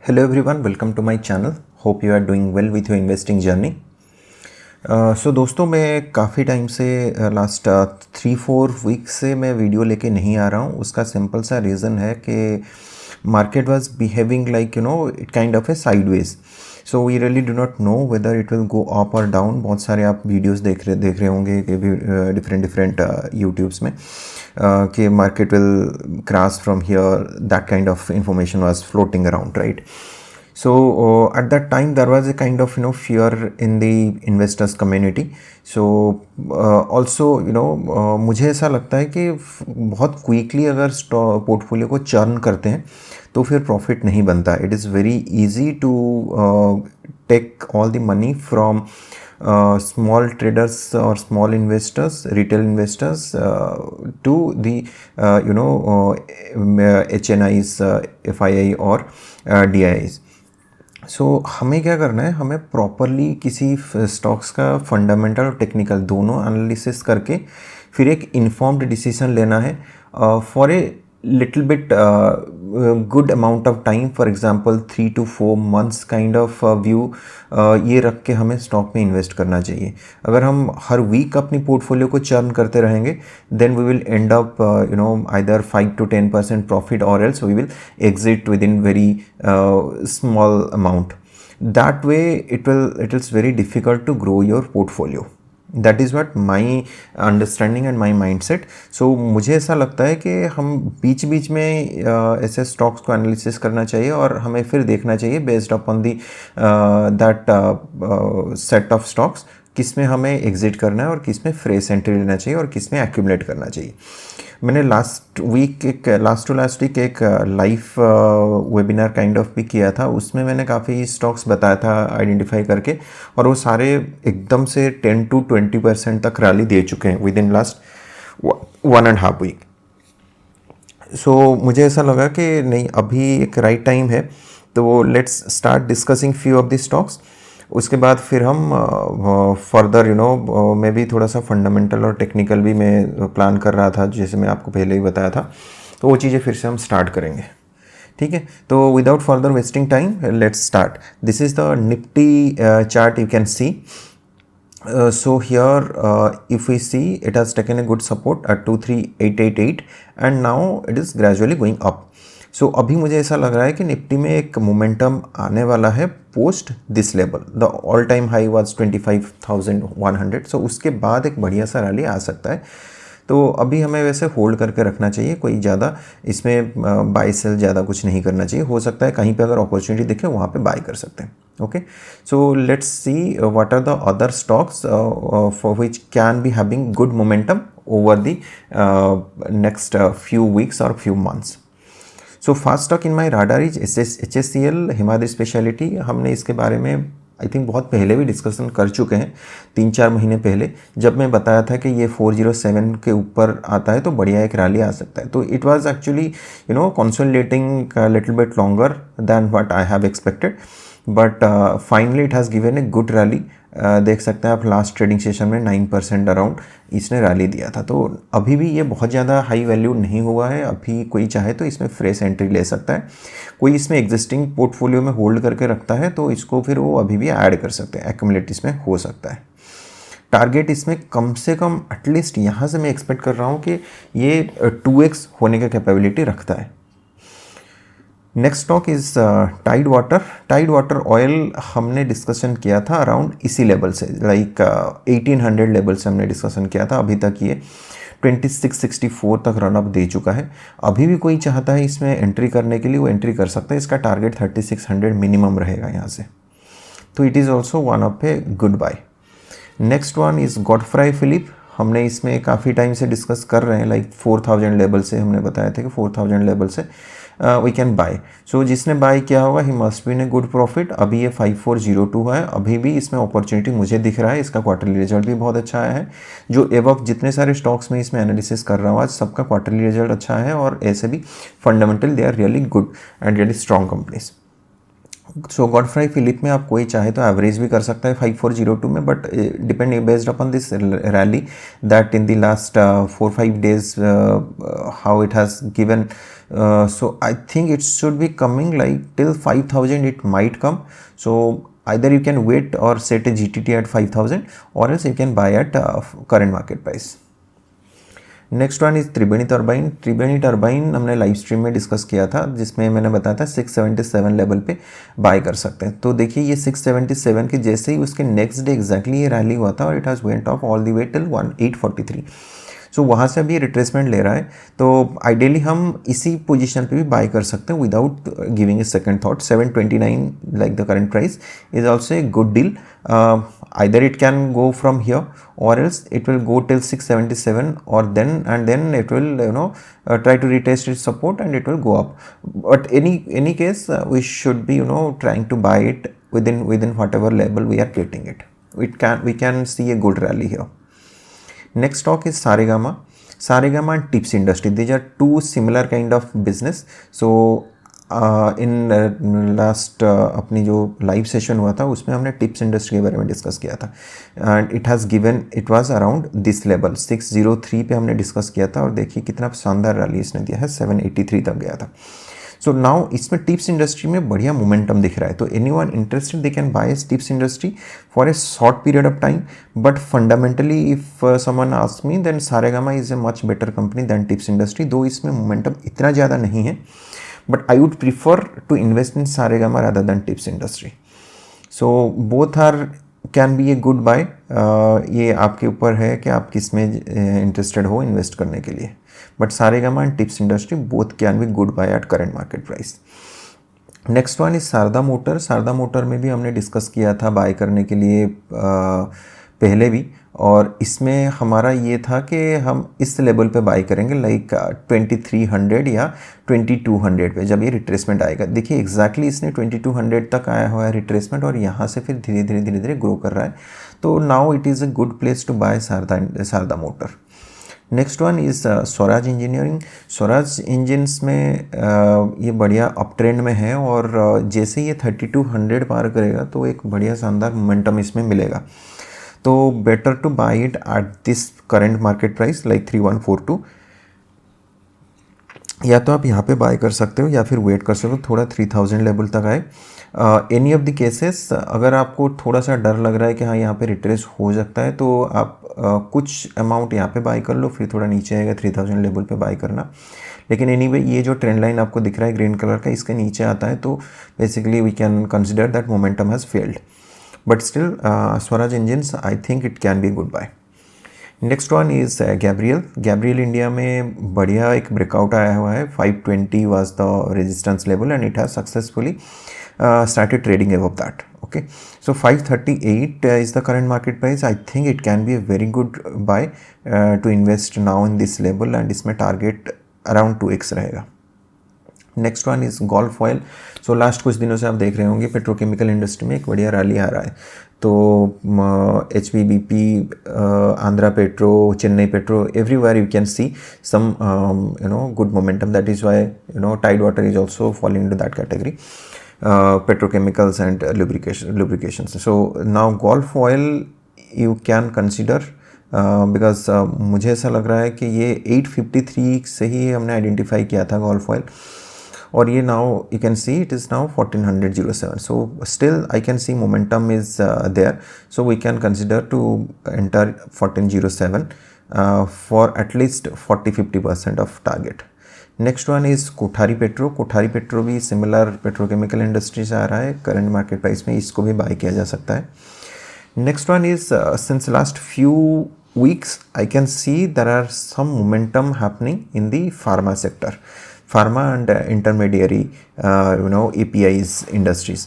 Hello everyone, welcome to my channel. Hope you are doing well with your investing journey. दोस्तों मैं काफ़ी time से last 3-4 week से मैं वीडियो लेके नहीं आ रहा हूँ. उसका सिंपल सा रीज़न है कि market was behaving like it kind of a sideways. So we really do not know whether it will go up और डाउन. बहुत सारे आप वीडियोस देख रहे होंगे कि डिफरेंट यूट्यूब्स में कि market will crash from here. That kind of information was floating around, right? So at that time there was a kind of fear in the investors community. So also मुझे ऐसा लगता है कि बहुत quickly अगर portfolio को churn करते हैं तो फिर प्रॉफिट नहीं बनता. It is very easy to take all the money from small traders or small investors, retail investors to the HNIs, FII और DIIs. हमें क्या करना है, हमें प्रॉपरली किसी स्टॉक्स का फंडामेंटल और टेक्निकल दोनों एनालिसिस करके फिर एक इन्फॉर्म्ड डिसीजन लेना है for a little bit good amount of time. For example 3 to 4 months kind of view ये रख के हमें स्टॉक में इन्वेस्ट करना चाहिए. अगर हम हर वीक अपनी पोर्टफोलियो को चर्न करते रहेंगे then we will end up either 5 to 10% profit और else we will exit within very small amount. That way it is very difficult to grow your portfolio. That is what my understanding and my mind set. So मुझे ऐसा लगता है कि हम बीच बीच में ऐसे stocks को एनालिसिस करना चाहिए और हमें फिर देखना चाहिए based upon the that set of stocks किस में हमें एग्जिट करना है और किस में फ्रेश एंट्री लेना चाहिए और किस में एक्यूमुलेट करना चाहिए. मैंने लास्ट टू लास्ट वीक एक लाइव वेबिनार काइंड ऑफ भी किया था. उसमें मैंने काफ़ी स्टॉक्स बताया था आइडेंटिफाई करके और वो सारे एकदम से 10 to 20% तक रैली दे चुके हैं विद इन लास्ट 1.5 week. सो मुझे ऐसा लगा कि नहीं, अभी एक राइट टाइम है. तो let's start discussing few of the stocks. उसके बाद फिर हम फर्दर मैं भी थोड़ा सा फंडामेंटल और टेक्निकल भी मैं प्लान कर रहा था, जैसे मैं आपको पहले ही बताया था. तो वो चीज़ें फिर से हम स्टार्ट करेंगे, ठीक है? तो without further wasting time let's start. This is the Nifty chart you can C. So here if we see, it has taken a good support at 23888 and now it is gradually going up. So अभी मुझे ऐसा लग रहा है कि Nifty में एक momentum आने वाला है post this level. The all time high was 25,100. सो उसके बाद एक बढ़िया सा रैली आ सकता है. तो अभी हमें वैसे होल्ड करके रखना चाहिए. कोई ज़्यादा इसमें बाय सेल ज़्यादा कुछ नहीं करना चाहिए. हो सकता है कहीं पे अगर अपॉर्चुनिटी दिखे वहाँ पे बाय कर सकते हैं. Okay, so let's see what are the other stocks for which can be having good momentum over the next few weeks और few months. So first stock in my radar is HSCL Himadri speciality. हमने इसके बारे में I think बहुत पहले भी discussion कर चुके हैं, 3-4 महीने पहले, जब मैं बताया था कि ये 407 के ऊपर आता है तो बढ़िया एक रैली आ सकता है. तो it was actually consolidating little bit longer than what I have expected, but finally it has given a good rally. देख सकते हैं आप लास्ट ट्रेडिंग सेशन में 9% अराउंड इसने रैली दिया था. तो अभी भी ये बहुत ज़्यादा हाई वैल्यू नहीं हुआ है. अभी कोई चाहे तो इसमें फ्रेश एंट्री ले सकता है. कोई इसमें एग्जिस्टिंग पोर्टफोलियो में होल्ड करके रखता है तो इसको फिर वो अभी भी ऐड कर सकते हैं, एक्यूमुलेट इसमें हो सकता है. टारगेट इसमें कम से कम एटलीस्ट यहाँ से मैं एक्सपेक्ट कर रहा हूँ कि ये 2x होने का कैपेबिलिटी रखता है. Next stock is Tide Water. Tide Water oil हमने डिस्कशन किया था अराउंड इसी लेवल से, लाइक 1800 लेवल से हमने डिस्कशन किया था. अभी तक ये 2664 तक रनअप दे चुका है. अभी भी कोई चाहता है इसमें एंट्री करने के लिए वो एंट्री कर सकता है. इसका टारगेट 3600 मिनिमम रहेगा यहाँ से. तो it is also one of a good buy. Next one is Godfrey Phillips. हमने इसमें काफ़ी टाइम से डिस्कस कर रहे हैं, लाइक 4000 लेवल से हमने बताया था कि 4000 लेवल से वी कैन बाय. सो जिसने बाय किया होगा he must be in a good profit. अभी ये 5402 है. अभी भी इसमें अपॉर्चुनिटी मुझे दिख रहा है. इसका क्वार्टरली रिजल्ट भी बहुत अच्छा आया है. जो एवं जितने सारे स्टॉक्स में इसमें एनालिसिस कर रहा हूँ आज, सबका क्वार्टरली रिजल्ट अच्छा है और ऐसे भी fundamental they are really good and really strong companies. So Godfrey Phillips में आप कोई चाहे तो एवरेज भी कर सकता है 5402 में, but depend based upon this rally that in the last 4-5 days how it has given. So I think it should be coming like till 5000 it might come. So either you can wait or set a GTT at 5000 or else you can buy at current market price. Next one is Triveni turbine. Triveni turbine हमने live stream में discuss किया था, जिसमें मैंने बताया था 677 level पे bye कर सकते हैं. तो देखिए ये 677 के जैसे ही उसके नेक्स्ट डे एग्जैक्टली ये रैली हुआ था और it has went of all the way till 1843. सो वहाँ से अभी रिट्रेसमेंट ले रहा है. तो आइडियली हम इसी पोजीशन पे भी बाय कर सकते हैं without giving a second thought. 729 like the current price is also a good deal. Either it can go from here or else it will go till 677 or then it will try to retest its support and it will go up. But any case we should be trying to buy it within whatever level we are getting it. We can see a good rally here. Next stock is Saregama. Saregama and Tips Industry. These are two similar kind of business. So in last अपनी जो live session हुआ था उसमें हमने tips industry के बारे में discuss किया था. And it has given it was around this level 603 पे हमने डिस्कस किया था और देखिए कितना शानदार रैली इसने दिया है, 783 तक गया था. सो नाउ इसमें टिप्स इंडस्ट्री में बढ़िया मोमेंटम दिख रहा है. तो any one interested they can buy Tips industry for a short period of time. But fundamentally if someone asks me then Saregama is a much better company than Tips industry. दो इसमें momentum इतना ज़्यादा नहीं है, but I would prefer to invest in Saregama rather than Tips Industry. So both are can be a good buy. ये आपके ऊपर है कि आप किस में इंटरेस्टेड हो इन्वेस्ट करने के लिए. But Saregama and Tips Industry both can be good buy at current market price. Next one is Sharda motor. Sharda motor में भी हमने डिस्कस किया था बाय करने के लिए पहले भी, और इसमें हमारा ये था कि हम इस लेवल पे बाय करेंगे लाइक 2300 या 2200 पे जब ये रिट्रेसमेंट आएगा. देखिए एग्जैक्टली इसने 2200 तक आया हुआ है रिट्रेसमेंट और यहाँ से फिर धीरे धीरे ग्रो कर रहा है. तो now it is a good place to buy Sharda motor. Next one is Swaraj engineering. Swaraj engines में ये बढ़िया अप ट्रेंड में है और जैसे ये 3200 पार करेगा तो एक बढ़िया शानदार मोमेंटम इसमें मिलेगा. तो better to buy it at this current market price like 3142. या तो आप यहाँ पे बाय कर सकते हो या फिर वेट कर सकते हो थोड़ा 3000 लेवल तक आए. एनी ऑफ द केसेस अगर आपको थोड़ा सा डर लग रहा है कि हाँ यहाँ पे रिट्रेस हो सकता है तो आप कुछ अमाउंट यहाँ पे बाय कर लो, फिर थोड़ा नीचे आएगा 3000 लेवल पे बाय करना. लेकिन एनीवे ये जो ट्रेंड लाइन आपको दिख रहा है ग्रीन कलर का, इसके नीचे आता है तो basically we can consider that momentum has failed. But still Swaraj engines I think it can be good buy. Next one is Gabriel. Gabriel India में बढ़िया एक ब्रेकआउट आया हुआ है. 520 was the resistance level and it has successfully started trading above that. Okay, so 538 is the current market price. I think it can be a very good buy to invest now in this level and इसमें target around 2x रहेगा. Next one is gulf oil. So last कुछ दिनों से आप देख रहे होंगे petrochemical industry में एक बढ़िया रैली आ रहा है. तो HPBP, Andhra petro, Chennai petro, everywhere you can see some good momentum. That is why Tide Water is also falling into that category. Petrochemicals and lubrications. So now Gulf Oil you can consider because मुझे ऐसा लग रहा है कि ये 853 से ही हमने identify किया था Gulf Oil और ये now you can see it is now 1407. So still I can see momentum is there. So we can consider to enter 1407 for at least 40-50% of target. Next one is Kothari petro. Kothari petro भी similar petrochemical industry से आ रहा है current market price में, इसको भी bye किया जा सकता है. Next one is since last few weeks I can see there are some momentum happening in the pharma sector, pharma and intermediary APIs industries.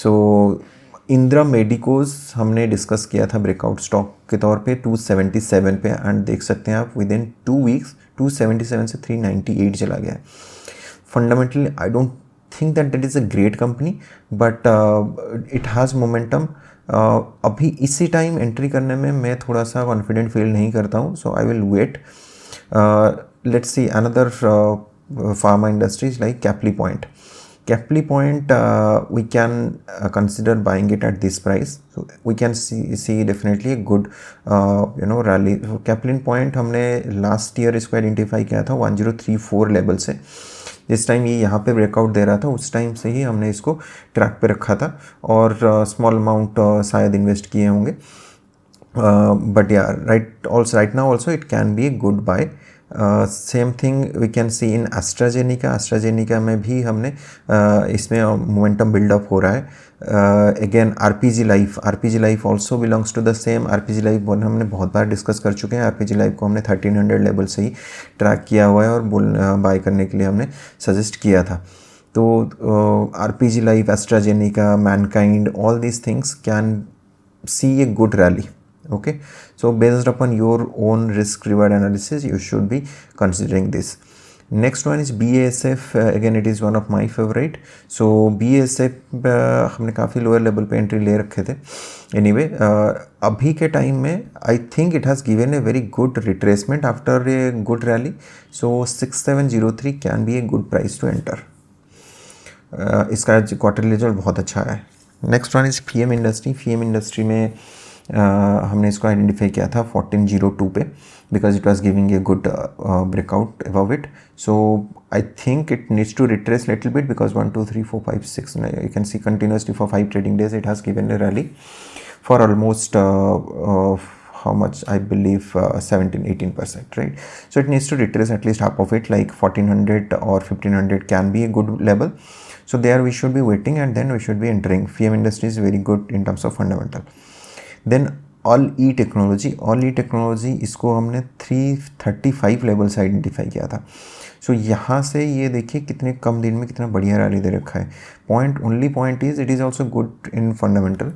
So Indira medicos हमने डिस्कस किया था ब्रेकआउट स्टॉक के तौर पे 277 पे एंड देख सकते हैं आप विद इन 2 वीक्स 277 से 398 चला गया है. Fundamentally I don't think that is a great company but it has momentum. अभी इसी टाइम एंट्री करने में मैं थोड़ा सा कॉन्फिडेंट फील नहीं करता हूँ. So I will wait. Let's see another pharma industries like Caplin point. Capli Point, we can consider buying it at this price. So we can see definitely a good rally. So Capli Point हमने last year इसको identify किया था 1034 level से. जिस time ये यहाँ पे breakout दे रहा था उस टाइम से ही हमने इसको ट्रैक पे रखा था और स्मॉल अमाउंट शायद इन्वेस्ट किए होंगे. But yeah, right now also it can be a good buy. Same thing we can see in AstraZeneca में भी हमने इसमें मोमेंटम बिल्डअप हो रहा है. Again RPG life also belongs to the same. RPG life हमने बहुत बार डिस्कस कर चुके हैं. आरपीजी लाइफ को हमने 1300 लेवल से ही ट्रैक किया हुआ है और बाय करने के लिए हमने सजेस्ट किया था. तो RPG life, AstraZeneca, Mankind, all these things can see A good rally. Okay, so based upon your own risk reward analysis you should be considering this. Next one is BASF. Again it is one of my favorite. So BASF हमने काफ़ी lower level पे entry ले रखे थे. Anyway, अभी के time में I think it has given a very good retracement after a good rally. So 6703 can be a good price to enter. इसका क्वार्टरली रिजल्ट बहुत अच्छा है. Next one is Fiem industry में हमने इसको आइडेंटिफाई किया था 1402 पे because it was giving a good breakout above it. So I think it needs to retrace little bit because 1 2 3 4 5 6 you can see continuously for 5 trading days it has given a rally for almost how much I believe 17-18%, right? So it needs to retrace at least half of it, like 1400 or 1500 can be a good level. So there we should be waiting and then we should be entering. FM industry is very good in terms of fundamental. Then all E technology इसको हमने 335 level से identify किया था. सो यहाँ से ये देखिए कितने कम दिन में कितना बढ़िया रैली दे रखा है. Point is it is also good in fundamental.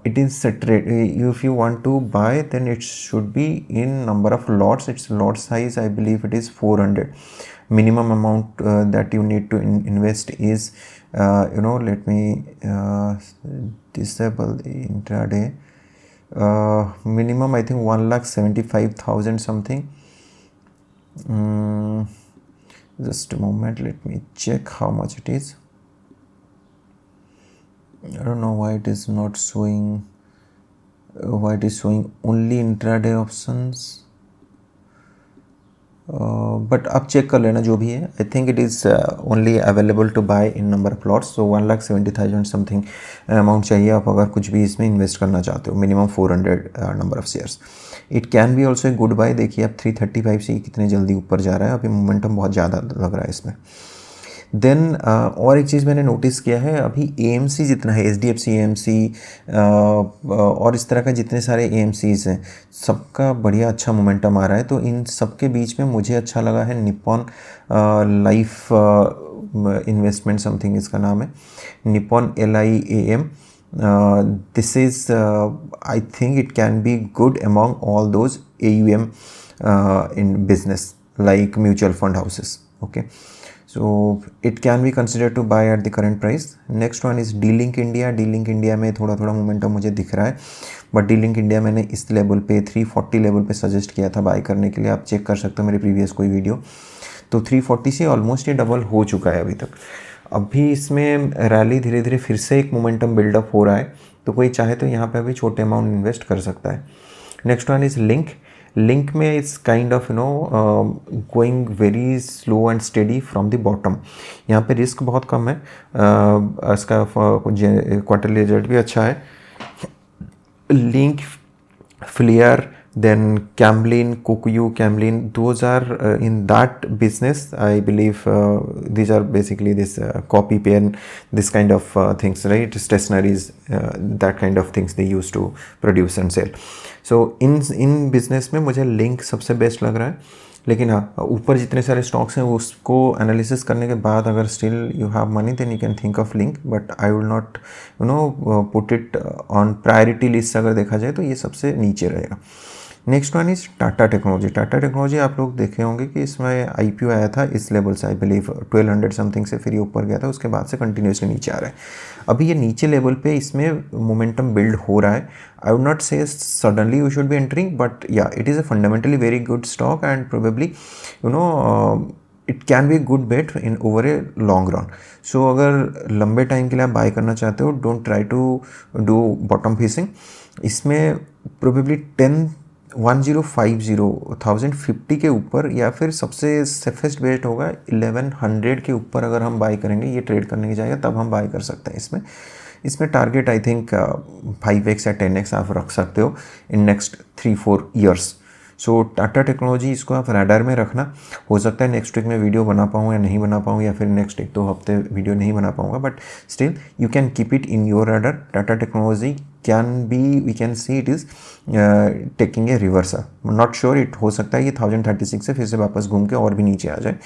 It is if you want to buy then it should be in number of lots. It's lot size I believe it is 400. minimum amount that you need to invest is let me disable the intraday. Minimum I think 1,75,000 something. Just a moment, let me check how much it is. I don't know why it is not showing, why it is showing only intraday options. But आप check कर लेना जो भी है. I think it is only available to buy in number of plots. So 1,70,000 something amount चाहिए आप अगर कुछ भी इसमें इन्वेस्ट करना चाहते हो. Minimum 400 number of shares. It can be also a good buy. देखिए आप 335 से कितने जल्दी ऊपर जा रहा है. अभी मोमेंटम बहुत ज़्यादा लग रहा है इसमें. देन और एक चीज़ मैंने नोटिस किया है, अभी AMC जितना है, HDFC AMC और इस तरह का जितने सारे AMCs हैं सबका बढ़िया अच्छा मोमेंटम आ रहा है. तो इन सब के बीच में मुझे अच्छा लगा है निप्पॉन लाइफ इन्वेस्टमेंट समथिंग इसका नाम है, Nippon LIAM. This is I think it can be good among all those AUM in business like mutual fund houses. Okay. So it can be considered to buy at the current price. Next one is D-Link India में थोड़ा momentum मुझे दिख रहा है. But D-Link India मैंने इस level पे 340 level पे सजेस्ट किया था बाय करने के लिए. आप चेक कर सकते हो मेरे प्रीवियस कोई वीडियो. तो 340 से ऑलमोस्ट ये डबल हो चुका है अभी तक. अभी इसमें रैली धीरे धीरे फिर से एक मोमेंटम बिल्डअप हो रहा है. तो कोई चाहे तो यहाँ पे अभी छोटे अमाउंट इन्वेस्ट कर सकता है. नेक्स्ट वन इज़ लिंक में it's kind of going very slow and steady from the bottom. यहाँ पे रिस्क बहुत कम है. इसका क्वार्टरली रिजल्ट भी अच्छा है. Linc, Flair, then Camlin, Kokuyu, those are in that business. I believe these are basically this copy pen, this kind of things, right? Stationaries, that kind of things they used to produce and sell. So in business में मुझे link सबसे best लग रहा है. लेकिन हाँ, ऊपर जितने सारे स्टॉक्स हैं उसको एनालिसिस करने के बाद अगर still you have money then you can think of Linc. But I will not put it on priority list. अगर देखा जाए तो ये सबसे नीचे रहेगा. Next one is Tata technology. आप लोग देखे होंगे कि इसमें IPO आया था इस लेवल से, आई बिलीव 1200 समथिंग से, फिर ये ऊपर गया था, उसके बाद से कंटिन्यूसली नीचे आ रहा है. अभी ये नीचे लेवल पे इसमें मोमेंटम बिल्ड हो रहा है. I would not say suddenly you should be entering, but yeah it is a fundamentally very good stock and probably it can be good bet in over a long run. So अगर लंबे time के लिए आप bye करना चाहते हो, don't try to do bottom fishing. इसमें probably 1050 के ऊपर या फिर सबसे सेफेस्ट बेट होगा 1100 के ऊपर. अगर हम बाय करेंगे ये ट्रेड करने की जाएगा तब हम बाय कर सकते हैं. इसमें टारगेट आई थिंक 5x या 10x आप रख सकते हो in next 3-4 years. So Tata technology, इसको आप रडार में रखना. हो सकता है नेक्स्ट वीक में वीडियो बना पाऊँ या नहीं बना पाऊँ, या फिर नेक्स्ट 1-2 हफ्ते वीडियो नहीं बना पाऊँगा, but still you can keep it in your radar. Tata technology we can see it is taking a reversal. Not sure, it हो सकता है ये 1036 से फिर से वापस घूम के और भी नीचे आ जाए.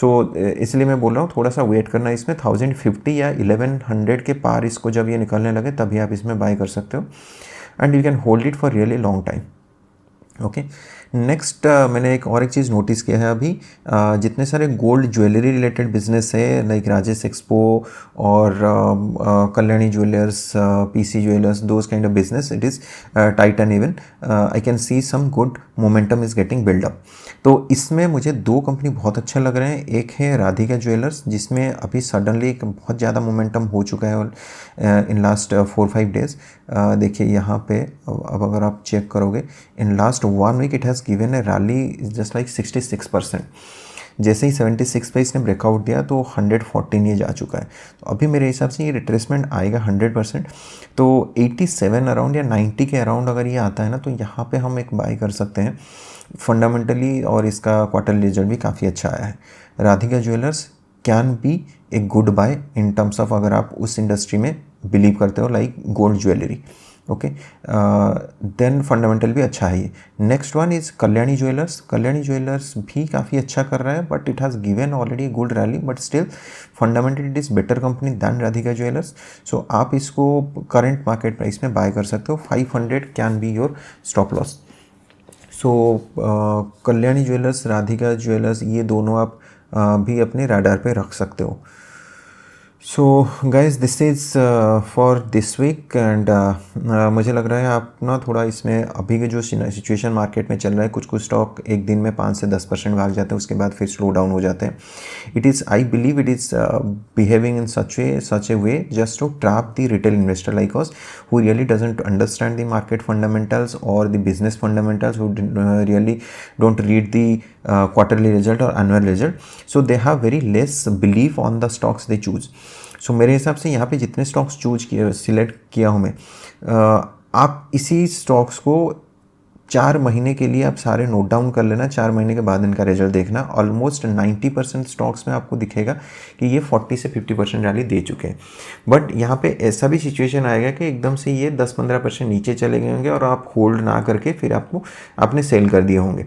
सो इसलिए मैं बोल रहा हूँ थोड़ा सा वेट करना. इसमें 1050 या 1100 के पार इसको जब ये निकलने लगे तभी आप इसमें बाय कर सकते हो, and you can hold it for really long time. Okay. Next मैंने एक और चीज़ नोटिस किया है अभी. जितने सारे गोल्ड ज्वेलरी रिलेटेड बिजनेस है, लाइक राजेश एक्सपो और Kalyani jewellers, PC jewellers, those kind of business, it is Titan even, I can see some good momentum is getting build up. तो इसमें मुझे 2 कंपनी बहुत अच्छे लग रहे हैं. एक है राधिका ज्वेलर्स, जिसमें अभी सडनली एक बहुत ज़्यादा मोमेंटम हो चुका है इन लास्ट 4-5 डेज़. देखिए यहाँ पे अब अगर आप चेक करोगे, in last 1 week it has given a rally just like 66%. जैसे ही 76 पे इसने ब्रेकआउट दिया तो 114 ये जा चुका है. तो अभी मेरे हिसाब से ये रिट्रेसमेंट आएगा 100%. तो 87 अराउंड या 90 के अराउंड अगर ये आता है ना, तो यहाँ पे हम एक बाय कर सकते हैं फंडामेंटली, और इसका क्वार्टरली रिजल्ट भी काफ़ी अच्छा आया है. Radhika jewellers can be a good buy in terms of अगर आप उस इंडस्ट्री में बिलीव करते हो, like gold jewellery. Okay. Then fundamental भी अच्छा है ये. Next one is Kalyani jewellers. Kalyani jewellers भी काफ़ी अच्छा कर रहा है, but it has given already good rally, but still fundamentally it is better company than Radhika jewellers. So आप इसको करंट मार्केट प्राइस में बाय कर सकते हो. 500 can be your stop loss. So Kalyani jewellers, Radhika jewellers, ये दोनों आप भी अपने रडार पे रख सकते हो. So guys, this is for this week, and मुझे लग रहा है आप ना थोड़ा इसमें अभी के जो सिचुएशन मार्केट में चल रहा है, कुछ स्टॉक एक दिन में 5 से 10% भाग जाते हैं, उसके बाद फिर स्लो डाउन हो जाते हैं. It is, I believe it is behaving in such a way just to trap the retail investor like us, who really doesn't understand the market fundamentals or the business fundamentals, who really don't read the quarterly result or annual result. So they have very less belief on the stocks they choose. So मेरे हिसाब से यहाँ पे जितने stocks select किया हूँ मैं, आप इसी स्टॉक्स को 4 महीने के लिए आप सारे नोट डाउन कर लेना. 4 महीने के बाद इनका रिजल्ट देखना. ऑलमोस्ट 90% स्टॉक्स में आपको दिखेगा कि ये 40 से 50% रैली दे चुके हैं. बट यहाँ पे ऐसा भी सिचुएशन आएगा कि एकदम से ये 10-15% नीचे चले गए होंगे और आप होल्ड ना करके फिर आपने सेल कर दिए होंगे.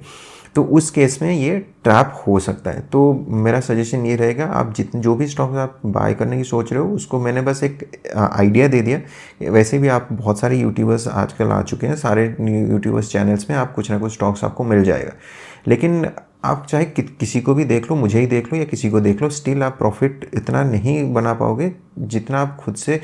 तो उस केस में ये ट्रैप हो सकता है. तो मेरा सजेशन ये रहेगा, आप जो भी स्टॉक्स आप बाय करने की सोच रहे हो, उसको मैंने बस एक आइडिया दे दिया. वैसे भी आप बहुत सारे यूट्यूबर्स आजकल आ चुके हैं, सारे यूट्यूबर्स चैनल्स में आप कुछ ना कुछ स्टॉक्स आपको मिल जाएगा. लेकिन आप चाहे किसी को भी देख लो, मुझे ही देख लो या किसी को देख लो, स्टिल आप प्रॉफिट इतना नहीं बना पाओगे जितना आप खुद से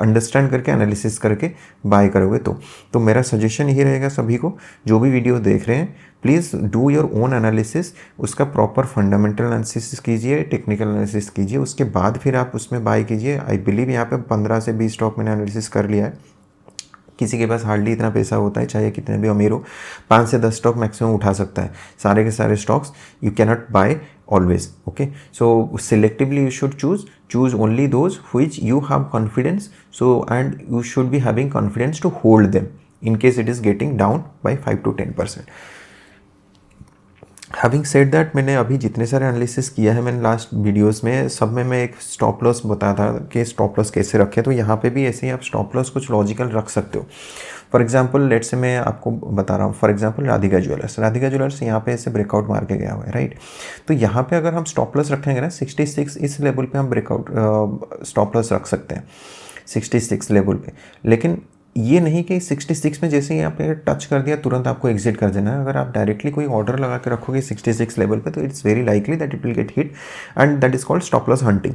अंडरस्टैंड करके एनालिसिस करके बाय करोगे. तो मेरा सजेशन यही रहेगा सभी को, जो भी वीडियो देख रहे हैं, please do your own analysis. उसका प्रॉपर फंडामेंटल एनालिसिस कीजिए, टेक्निकल एनालिसिस कीजिए, उसके बाद फिर आप उसमें बाय कीजिए. आई बिलीव यहाँ पे 15 से 20 स्टॉक मैंने एनालिसिस कर लिया है. किसी के पास हार्डली इतना पैसा होता है, चाहे कितने भी अमीर हो, 5 से 10 स्टॉक मैक्सिमम उठा सकता है. सारे के सारे stocks you can not buy always. Okay, so selectively you should choose only those which you have confidence, so and you should be having confidence to hold them in case it is getting down by 5 to 10%. Having said that, मैंने अभी जितने सारे analysis किया है मैंने last videos में, सब में मैं एक स्टॉप लॉस बताया था कि स्टॉप लॉस कैसे रखें. तो यहाँ पे भी ऐसे ही आप स्टॉप लॉस कुछ लॉजिकल रख सकते हो. फॉर एग्जांपल लेट्स से मैं आपको बता रहा हूँ, फॉर एग्जांपल राधिका ज्वेलर्स यहाँ पे ऐसे ब्रेकआउट मार के गया हुआ है, राइट. तो यहाँ पे अगर हम स्टॉप लॉस रखेंगे ना 66, इस लेवल पे हम ब्रेकआउट स्टॉप लॉस रख सकते हैं 66 लेवल पे. लेकिन ये नहीं कि 66 में जैसे ही आपने टच कर दिया तुरंत आपको एग्जिट कर देना है। अगर आप डायरेक्टली कोई ऑर्डर लगा के रखोगे 66 लेवल पे तो it's very likely that it will get hit and that is called stop loss hunting.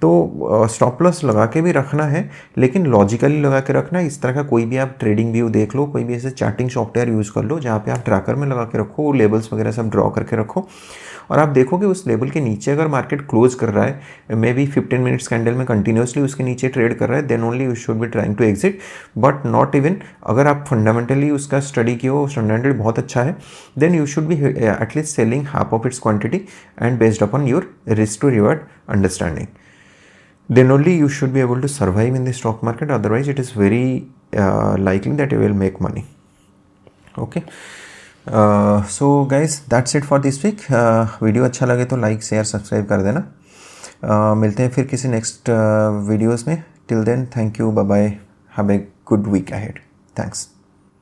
तो स्टॉप लॉस लगा के भी रखना है, लेकिन लॉजिकली लगा के रखना है। इस तरह का कोई भी आप ट्रेडिंग व्यू देख लो, कोई भी ऐसे चार्टिंग सॉफ्टवेयर यूज़ कर लो जहाँ पे आप ट्रैकर में लगा के रखो, लेबल्स वगैरह सब ड्रॉ करके रखो, और आप देखोगे उस लेवल के नीचे अगर मार्केट क्लोज कर रहा है, मे बी 15 मिनट्स कैंडल में कंटिन्यूसली उसके नीचे ट्रेड कर रहा है, then only you should be trying to exit, but not even. अगर आप फंडामेंटली उसका स्टडी किए हो, फंडामेंटली बहुत अच्छा है, then you should be at least selling half of its quantity and based upon your risk to reward understanding, then only you should be able to survive in the stock market. Otherwise it is very likely that you will make money. Okay, so guys that's it for this week. Video अच्छा लगे तो like share subscribe कर देना। मिलते हैं फिर किसी next videos में। Till then thank you, bye bye, have a good week ahead. Thanks.